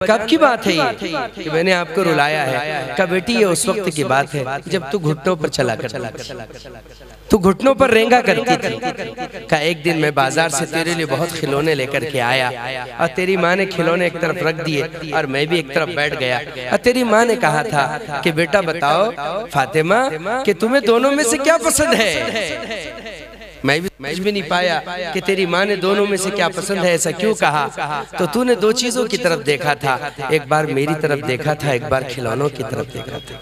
کب کی بات ہے یہ کہ میں نے آپ کو رلایا ہے؟ کہا بیٹی یہ اس وقت کی بات ہے جب تو گھٹنوں پر چلا کرتی، تو گھٹنوں پر رینگا کرتی تھی۔ کہا ایک دن میں بازار سے تیرے لیے بہت کھلونے لے کر کے آیا اور تیری ماں نے کھلونے ایک طرف رکھ دیے اور میں بھی ایک طرف بیٹھ گیا، اور تیری ماں نے کہا تھا کہ بیٹا بتاؤ فاطمہ کہ تمہیں دونوں میں سے کیا پسند ہے؟ میں بھی نہیں پایا کہ تیری ماں نے دونوں میں سے کیا پسند ہے، ایسا کیوں کہا؟ تو نے دو چیزوں کی طرف دیکھا تھا، ایک بار میری طرف دیکھا تھا، ایک بار کھلونوں کی طرف دیکھا تھا۔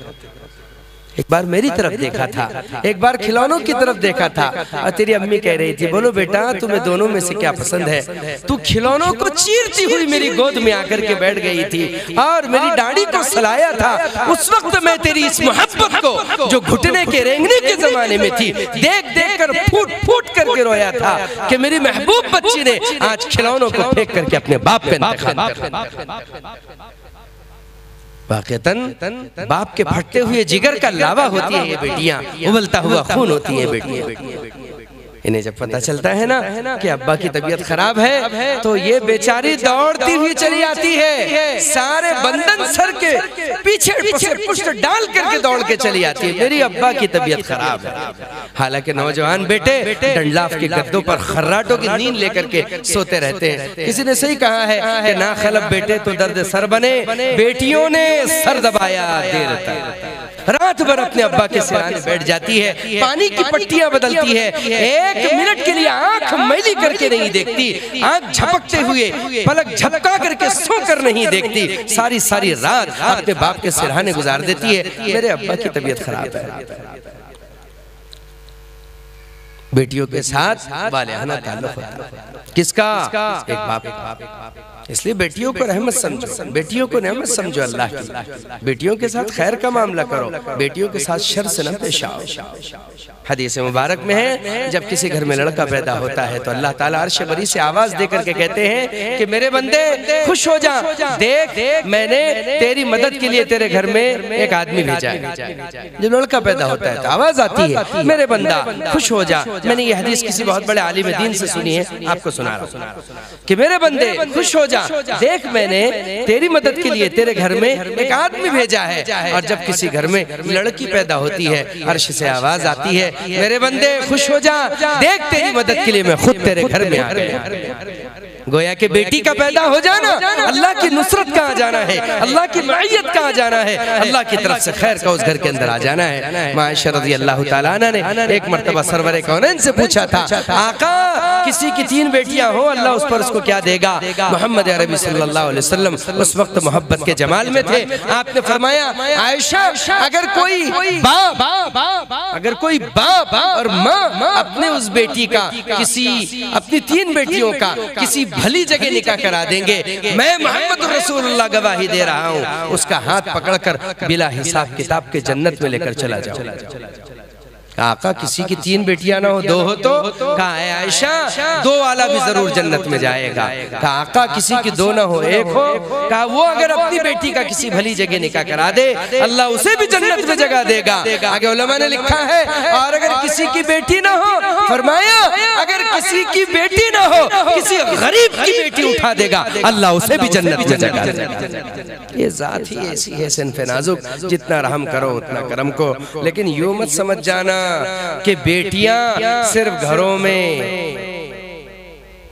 ایک بار میری طرف دیکھا تھا، ایک بار کھلونوں کی طرف دیکھا تھا، اور تیری امی کہہ رہی تھی بولو بیٹا تمہیں دونوں میں سے کیا پسند ہے؟ تو کھلونوں کو چیرتی ہوئی میری گود میں آ کر کے بیٹھ گئی تھی اور میری داڑھی کو سلایا تھا۔ اس وقت میں تیری اس محبت کو جو گھٹنے کے رینگنے کے زمانے میں تھی دیکھ دیکھ کر پھوٹ پھوٹ کر کے رویا تھا کہ میری محبوب بچی نے آج کھلونوں کو پھینک کر کے اپنے باپ پہ انتخاب کر۔ واقعتاً باپ کے پھٹتے ہوئے جگر کا لاوا ہوتی ہے یہ بیٹیاں، ابلتا ہوا خون ہوتی ہیں بیٹیاں۔ انہیں جب پتہ چلتا ہے نا کہ ابا کی طبیعت خراب ہے تو یہ بیچاری دوڑتی ہوئی چلی آتی ہے، سارے بندن سر کے پیچھے پشت ڈال کر کے دوڑ کے چلی آتی ہے، میری ابا کی طبیعت خراب ہے۔ حالانکہ نوجوان بیٹے ڈنڈلاف کے گدوں پر خراٹوں کی نیند لے کر کے سوتے رہتے ہیں۔ کسی نے صحیح کہا ہے کہ ناخلب بیٹے تو درد سر بنے، بیٹیوں نے سر دبایا دیر تک۔ رات بھر اپنے ابا کے سرانے بیٹھ جاتی ہے، پانی کی پٹیاں بدلتی ہے، ایک منٹ کے لیے آنکھ میلی کر کے نہیں دیکھتی، آنکھ جھپکتے ہوئے پلک جھپکا کر کے سو کر نہیں دیکھتی، ساری رات اپنے باپ کے سرانے گزار دیتی ہے۔ میرے ابا کی طبیعت خراب ہے۔ بیٹیوں کے ساتھ والہانہ تعلق ہوتا ہے، کس کا؟ ایک باپ۔ اس لیے بیٹیوں کو رحمت سمجھو، بیٹیوں کو نعمت سمجھو اللہ کی، بیٹیوں کے ساتھ خیر کا معاملہ کرو، بیٹیوں کے ساتھ شر سے نہ پیش آؤ۔ حدیث مبارک میں ہے جب کسی گھر میں لڑکا پیدا ہوتا ہے تو اللہ تعالیٰ عرش بری سے آواز دے کر کے کہتے ہیں کہ میرے بندے خوش ہو جا، دیکھ میں نے تیری مدد کے لیے تیرے گھر میں ایک آدمی بھیجا ہے۔ جب لڑکا پیدا ہوتا ہے تو آواز آتی ہے میرے بندہ خوش ہو جا۔ میں نے یہ حدیث کسی بہت بڑے عالم دین سے سنی ہے، آپ کو سنا رہا ہوں کہ میرے بندے خوش ہو جا، دیکھ میں نے تیری مدد کے لیے تیرے گھر میں ایک آدمی بھیجا ہے۔ اور جب کسی گھر میں لڑکی پیدا ہوتی ہے عرش سے آواز آتی ہے میرے بندے خوش ہو جا، دیکھ تیری مدد کے لیے میں خود تیرے گھر میں آ گیا۔ گویا کہ بیٹی کا پیدا ہو جانا اللہ کی نصرت کا آ جانا ہے، اللہ کی معیت کا آ جانا ہے، اللہ کی طرف سے خیر کا اس گھر کے اندر آ جانا ہے۔ عائشہ رضی اللہ تعالیٰ عنہ نے ایک مرتبہ سرور کونین سے پوچھا تھا آقا کسی کی 3 بیٹیاں ہوں اللہ اس پر اس کو کیا دے گا؟ محمد عربی صلی اللہ علیہ وسلم اس وقت محبت کے جمال میں تھے، آپ نے فرمایا عائشہ اگر کوئی باپ اور ماں اپنے اس بیٹی کا اپنی 3 بیٹیوں کا کسی بھلی جگہ نکاح کرا دیں گے، میں محمد رسول اللہ گواہی دے رہا ہوں اس کا ہاتھ پکڑ کر بلا حساب کتاب کے جنت میں لے کر چلا جاؤں۔ کہا آقا کسی کی 3 بیٹیاں نہ ہو 2 ہو تو؟ کہا اے عائشہ 2 والا بھی ضرور جنت میں جائے گا۔ کہا آقا کسی کی 2 نہ ہو 1 ہو؟ کہا وہ اگر اپنی بیٹی کا کسی بھلی جگہ نکاح کرا دے اللہ اسے بھی جنت میں جگہ دے گا۔ آگے علماء نے لکھا ہے اور اگر کسی کی بیٹی نہ ہو فرمایا اگر کسی کی بیٹی نہ ہو کسی غریب کی بیٹی اٹھا دے گا اللہ اسے بھی جنت میں جگہ دے گا۔ یہ ذات ہی ایسی ہے صنف نازک، جتنا رحم کرو اتنا کرم کو، لیکن یوں مت سمجھ جانا کہ بیٹیاں صرف گھروں میں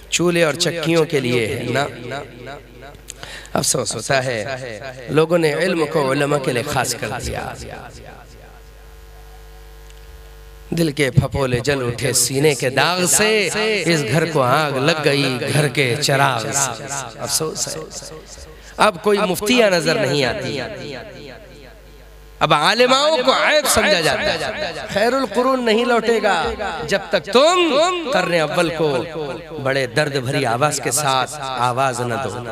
چولہے اور چکیوں کے لیے ہے، نہ۔ افسوس ہوتا ہے لوگوں نے علم کو علماء کے لیے خاص کر دیا، دل کے پھپولے جل اٹھے سینے کے داغ سے، اس گھر کو آگ لگ گئی گھر کے چراغ سے۔ افسوس ہے اب کوئی مفتیاں نظر نہیں آتی، اب عالماؤں کو عیب سمجھا جاتا ہے۔ خیر القرون نہیں لوٹے گا جب تک تم قرن اول کو بڑے درد بھری آواز کے ساتھ آواز نہ دو۔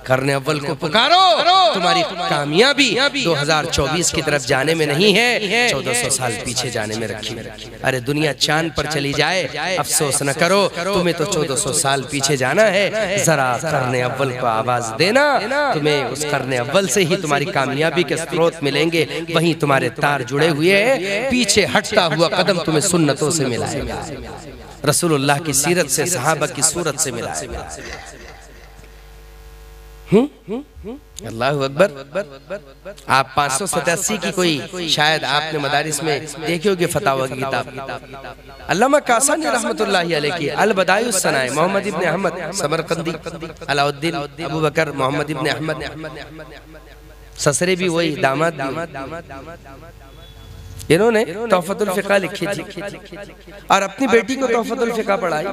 قرن اول کو پکارو، تمہاری کامیابی 2024 کی طرف جانے میں نہیں ہے، 1400 سال پیچھے جانے میں رکھی۔ ارے دنیا چاند پر چلی جائے افسوس نہ کرو، تمہیں تو 1400 سال پیچھے جانا ہے، ذرا قرن اول کو آواز دینا، تمہیں اس قرن اول سے ہی تمہاری کامیابی کے سروت ملیں گے، وہیں تمہارے تار جڑے ہوئے ہیں، پیچھے ہٹتا ہوا قدم تمہیں سنتوں سے ملائے گا، رسول اللہ کی سیرت سے صحابہ کی صورت سے ملائے گا۔ اللہ اکبر. آپ 587 کی کوئی شاید آپ نے مدارس میں دیکھے ہوگی فتاوی کی کتاب. علامہ کاسانی رحمت اللہ علیہ کی البدائع الثناء محمد ابن احمد سمرقندی علاء الدین ابو بکر محمد ابن احمد سسرے بھی وہی داماد بھی. انہوں نے تحفۃ الفقہ لکھی تھی اور اپنی بیٹی کو تحفۃ الفقہ پڑھائی.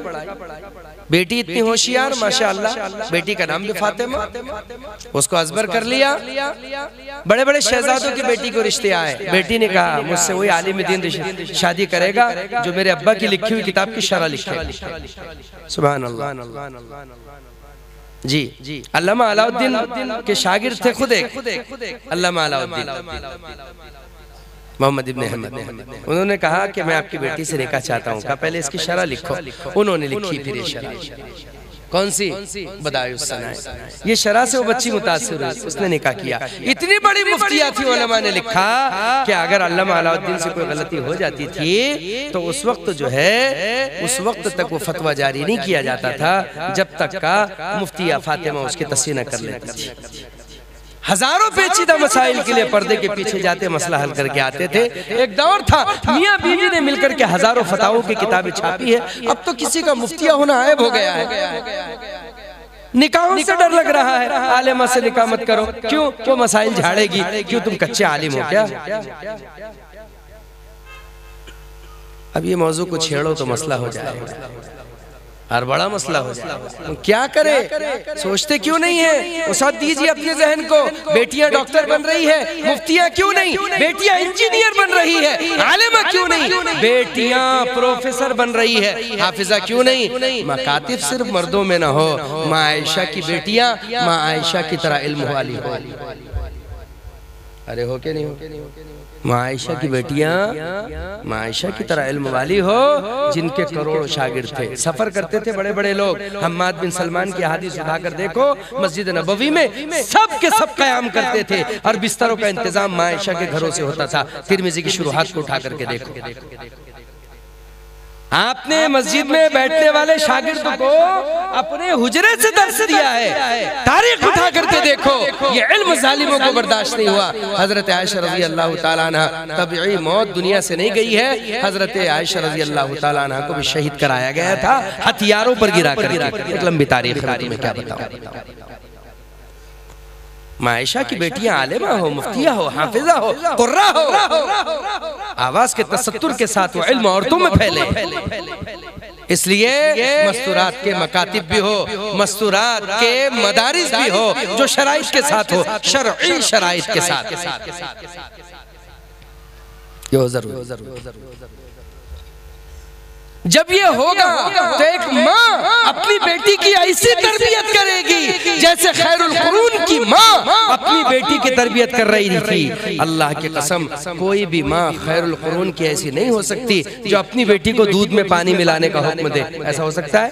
بیٹی اتنی ہوشیار ماشاءاللہ. بیٹی کا نام بھی فاطمہ. اس کو ازبر کر لیا. بڑے بڑے شہزادوں کی بیٹی کو رشتے آئے. بیٹی نے کہا مجھ سے وہی عالم دین شادی کرے گا جو میرے ابا کی لکھی ہوئی کتاب کی شرح لکھے. سبحان اللہ. جی علامہ علاء الدین کے شاگرد تھے خود ایک علامہ علاء الدین محمد ابن احمد. انہوں نے کہا کہ میں آپ کی بیٹی سے نکاح چاہتا ہوں. کہا پہلے اس کی شرح لکھو. انہوں نے لکھی پھر یہ شرح. کون سی؟ بدائع الثناء. یہ شرح سے وہ بچی متاثر ہوئی. اس نے نکاح کیا. اتنی بڑی مفتیات تھی علماء نے لکھا کہ اگر علامہ علاء الدین سے کوئی غلطی ہو جاتی تھی تو اس وقت جو ہے اس وقت تک وہ فتویٰ جاری نہیں کیا جاتا تھا جب تک کا مفتیہ فاطمہ اس کی تصحیح نہ کر لیتی تھی. ہزاروں پیچیدہ مسائل کے لیے پردے کے پیچھے جاتے مسئلہ حل کر کے آتے تھے. ایک دور تھا میاں بیوی نے مل کر کے ہزاروں فتاووں کی کتابیں چھاپی ہے. اب تو کسی کا مفتیہ ہونا عیب ہو گیا ہے. نکاحوں سے ڈر لگ رہا ہے. عالمہ سے نکاح مت کرو. کیوں؟ وہ مسائل جھاڑے گی. کیوں؟ تم کچے عالم ہو کیا؟ اب یہ موضوع کو چھیڑو تو مسئلہ ہو جائے گا اور بڑا مسئلہ ہو جائے. کیا کرے؟ سوچتے کیوں نہیں ہیں؟ وسعت دیجیے اپنے ذہن کو. بیٹیاں ڈاکٹر بن رہی ہے. مفتیاں کیوں نہیں؟ بیٹیاں انجینئر بن رہی ہے. عالمہ کیوں نہیں؟ بیٹیاں پروفیسر بن رہی ہے. حافظہ کیوں نہیں؟ مکاتب صرف مردوں میں نہ ہو. ماں عائشہ کی بیٹیاں ماں عائشہ کی طرح علم والی ہو. ارے ہو کے نہیں ہو؟ ماں عائشہ کی بیٹیاں ماں عائشہ کی طرح علم والی ہو. جن کے کروڑوں شاگرد تھے. سفر کرتے تھے بڑے بڑے لوگ. حماد بن سلمان کی حدیث اٹھا کر دیکھو. مسجد نبوی میں سب کے سب قیام کرتے تھے اور بستروں کا انتظام ماں عائشہ کے گھروں سے ہوتا تھا. ترمذی کی شروحات کو اٹھا کر کے دیکھو. آپ نے مسجد میں بیٹھنے والے شاگرد کو اپنے حجرے سے درس دیا ہے. تاریخ اٹھا کر کے دیکھو. یہ علم ظالموں کو برداشت نہیں ہوا. حضرت عائشہ رضی اللہ تعالیٰ عنہ طبعی موت دنیا سے نہیں گئی ہے. حضرت عائشہ رضی اللہ تعالیٰ عنہ کو بھی شہید کرایا گیا تھا ہتھیاروں پر گرا کر. ایک لمبی تاریخ ہے. میں کیا بتاؤں. ماں عائشہ کی بیٹیاں عالمہ ہو, مفتیہ ہو, حافظہ ہو, قرہ ہو. آواز کے تستر کے ساتھ وہ علم عورتوں میں پھیلے. اس لیے مستورات کے مکاتب بھی ہو, مستورات کے مدارس بھی ہو جو شرائط کے ساتھ ہو, شرعی شرائط کے ساتھ. یہ ضرور. جب یہ ہوگا تو ایک ماں اپنی بیٹی کی ایسی تربیت کرے گی جیسے خیر القرون کی ماں اپنی بیٹی کی تربیت کر رہی تھی. اللہ کی قسم کوئی بھی ماں خیر القرون کی ایسی نہیں ہو سکتی جو اپنی بیٹی کو دودھ میں پانی ملانے کا حکم دے. ایسا ہو سکتا ہے؟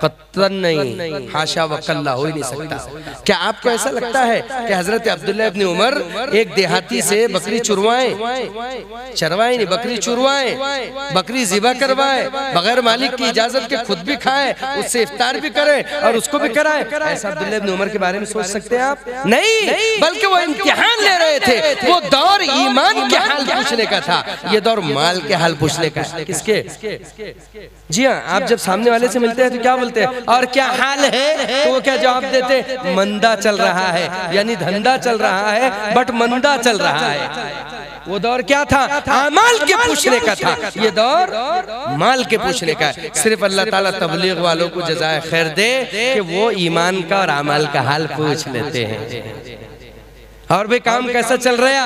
قطعاً نہیں. حاشا وکلہ ہو ہی نہیں سکتا. کیا آپ کو ایسا لگتا ہے کہ حضرت عبداللہ ابن عمر ایک دیہاتی سے بکری چروائیں نہیں, بکری چروائیں, بکری ذبح کروائے, بغیر مالک کی اجازت کے خود بھی کھائے, اس سے افطار بھی کرے اور اس کو بھی کرائے؟ ایسا عبداللہ ابن عمر کے بارے میں سوچ سکتے ہیں آپ؟ نہیں, بلکہ وہ امتحان لے رہے تھے. وہ دور ایمان کے حال پوچھنے کا تھا, یہ دور مال کے حال پوچھنے کا. کس کے؟ جی ہاں, آپ جب سامنے والے سے ملتے ہیں تو کیا بولتے ہیں؟ اور کیا حال ہے؟ تو وہ کیا جواب دیتے؟ مندہ چل رہا ہے. یعنی دھندا چل رہا ہے بٹ مندہ چل رہا ہے. وہ دور کیا تھا؟ اعمال کے پوچھنے کا تھا. یہ دور مال کے پوچھنے کا ہے. صرف اللہ تعالیٰ تبلیغ والوں کو جزائے خیر دے کہ وہ ایمان کا اور اعمال کا حال پوچھ لیتے ہیں. اور بھی کام کیسا چل رہا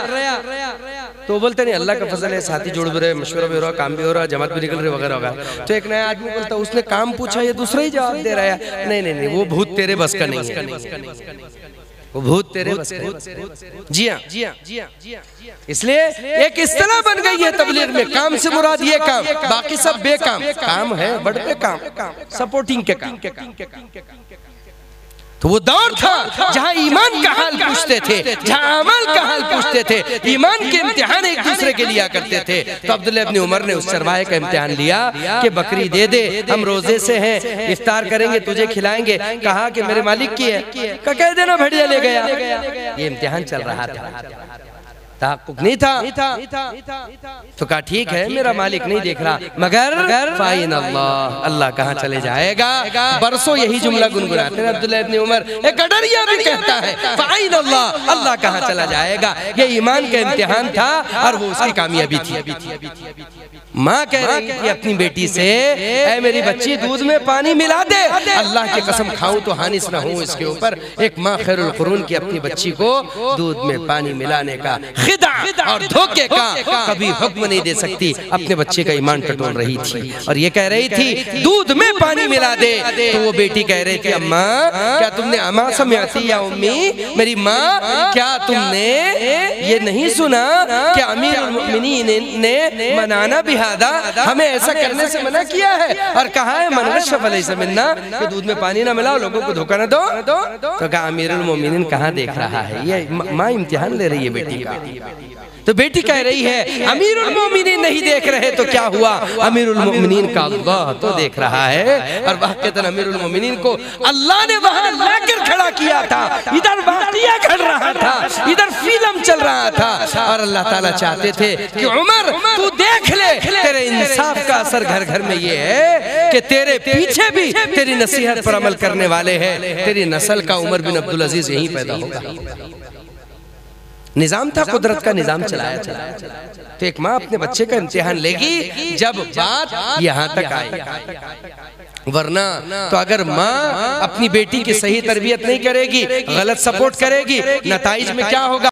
تو بولتے نہیں اللہ کا فضل ہے, ساتھی جوڑ بھی رہے, مشورہ بھی ہو رہا, کام بھی ہو رہا, جماعت بھی نکل رہے وغیرہ وغیرہ. تو ایک نیا آدمی بولتا اس نے کام پوچھا, یہ دوسرا ہی جواب دے رہا ہے. نہیں, وہ بھوت تیرے بس کا نہیں ہے. وہ بھوت تیرے بس کا. جی ہاں, اس لیے ایک اصطلاح بن گئی ہے تبلیغ میں, کام سے مراد یہ کام, باقی سب بے کام. کام ہے بڑے بے کام, سپورٹنگ کے کام. تو وہ دور تھا جہاں ایمان کا حال پوچھتے پوچھتے تھے، جہاں عمل کا حال پوچھتے تھے، ایمان کے امتحان ایک دوسرے کے لیا کرتے تھے۔ تو عبداللہ ابن عمر نے اس چرواہے کا امتحان لیا کہ بکری دے دے، ہم روزے سے ہیں، افطار کریں گے، تجھے کھلائیں گے۔ کہا کہ میرے مالک کی ہے، کہہ دینا بھڑیا لے گیا۔ یہ امتحان چل رہا تھا، تحقق نہیں تھا، تو کہا ٹھیک ہے میرا مالک نہیں دیکھ رہا، مگر فائن اللہ، اللہ کہاں چلے جائے گا۔ برسوں یہی جملہ گنگناتے ہیں عبداللہ ابن عمر، ایک گڈریا بھی کہتا ہے فائن اللہ، اللہ کہاں چلا جائے گا۔ یہ ایمان کا امتحان تھا اور وہ اس کی کامیابی تھی۔ ماں کہہ رہی تھی اپنی بیٹی سے، اے میری بچی دودھ میں پانی ملا دے، اللہ کی قسم کھاؤں تو حانس نہ ہوں اس کے اوپر۔ ایک ماں خیر القرون کی اپنی بچی کو دودھ میں پانی ملانے کا، خدع اور دھوکے کا کبھی حکم نہیں دے سکتی، اپنے بچے کا ایمان ٹٹول رہی تھی اور یہ کہہ رہی تھی دودھ میں پانی ملا دے۔ تو وہ بیٹی کہہ رہی تھی اماں کیا تم نے، اما سمعتی یا امی، میری ماں کیا تم نے یہ نہیں سنا کہ امیر المؤمنین نے منانا بہذا، ہمیں ایسا کرنے سے منع کیا ہے اور کہا ہے من غش فلیس منا، کہ دودھ میں پانی نہ ملاؤ، لوگوں کو دھوکہ نہ دو۔ تو کہا امیر المؤمنین کہاں دیکھ رہا ہے، یہ ماں امتحان لے رہی ہے بیٹی کا۔ تو بیٹی کہہ رہی ہے امیر المؤمنین نہیں دیکھ رہے تو کیا ہوا، امیر المؤمنین کا اللہ تو دیکھ رہا ہے۔ اور واقعتاً امیر المؤمنین کو اللہ نے وہاں لا کر کھڑا کیا تھا، ادھر واقعہ گھڑ رہا تھا، ادھر فلم چل رہا تھا، اور اللہ تعالیٰ چاہتے تھے کہ عمر تو دیکھ لے، تیرے انصاف کا اثر گھر گھر میں یہ ہے کہ تیرے پیچھے بھی تیری نصیحت پر عمل کرنے والے ہیں، تیری نسل کا عمر بن عبدالعزیز یہیں پیدا ہوگا۔ نظام تھا، قدرت کا نظام چلایا۔ تو ایک ماں اپنے بچے کا امتحان لے گی جب بات یہاں تک آئے، ورنہ تو اگر ماں اپنی بیٹی کی صحیح تربیت نہیں کرے گی، غلط سپورٹ کرے گی، نتائج میں کیا ہوگا؟